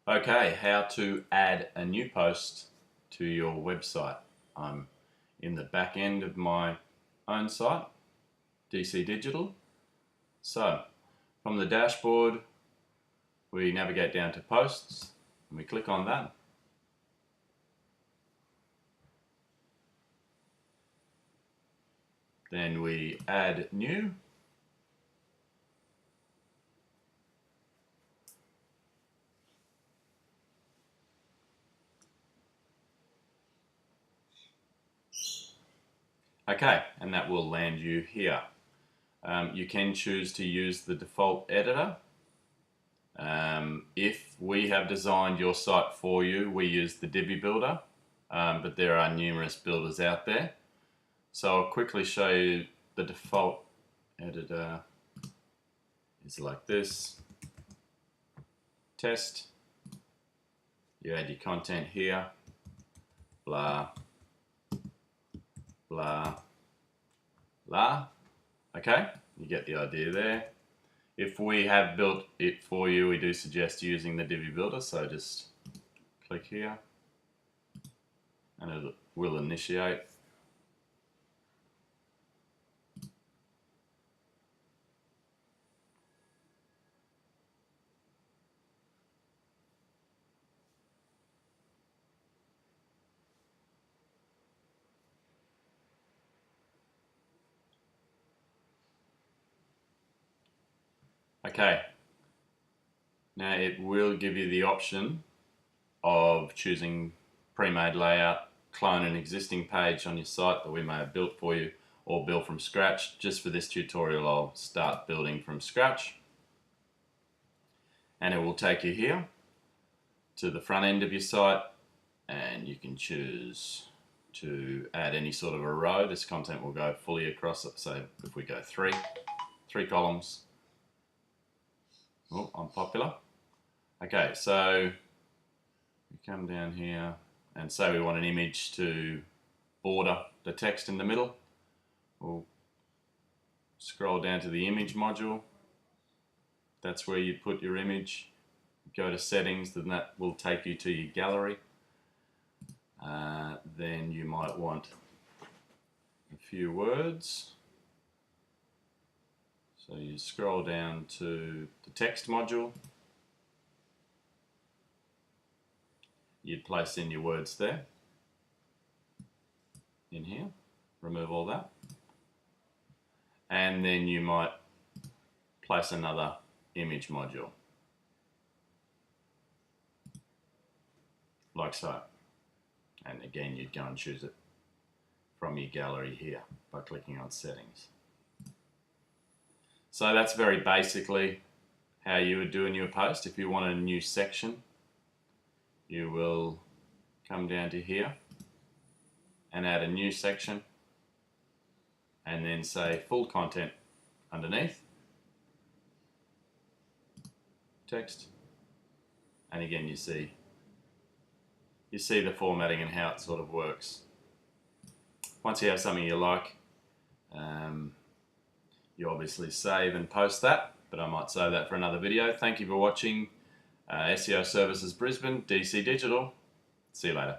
Okay, how to add a new post to your website. I'm in the back end of my own site, DC Digital. So, from the dashboard, we navigate down to posts and we click on that. Then we add new. Okay, and that will land you here. You can choose to use the default editor. If we have designed your site for you, we use the Divi Builder, but there are numerous builders out there. So I'll quickly show you the default editor is like this. Test. You add your content here. Blah. Blah. Blah. Okay, you get the idea there. If we have built it for you, we do suggest using the Divi Builder, so just click here and it will initiate. Okay, now it will give you the option of choosing pre-made layout, clone an existing page on your site that we may have built for you, or build from scratch. Just for this tutorial, I'll start building from scratch. And it will take you here to the front end of your site, and you can choose to add any sort of a row. This content will go fully across it. So if we go three columns, oh, unpopular. Okay, so we come down here and say we want an image to border the text in the middle. We'll scroll down to the image module. That's where you put your image. Go to settings, then that will take you to your gallery. Then you might want a few words. So you scroll down to the text module. You'd place in your words there, in here, remove all that. And then you might place another image module, like so. And again, you'd go and choose it from your gallery here by clicking on settings. So that's very basically how you would do a new post. If you want a new section, you will come down to here and add a new section and then say full content underneath, text, and again you see the formatting and how it sort of works. Once you have something you like, you obviously save and post that, but I might save that for another video. Thank you for watching SEO Services Brisbane, DC Digital. See you later.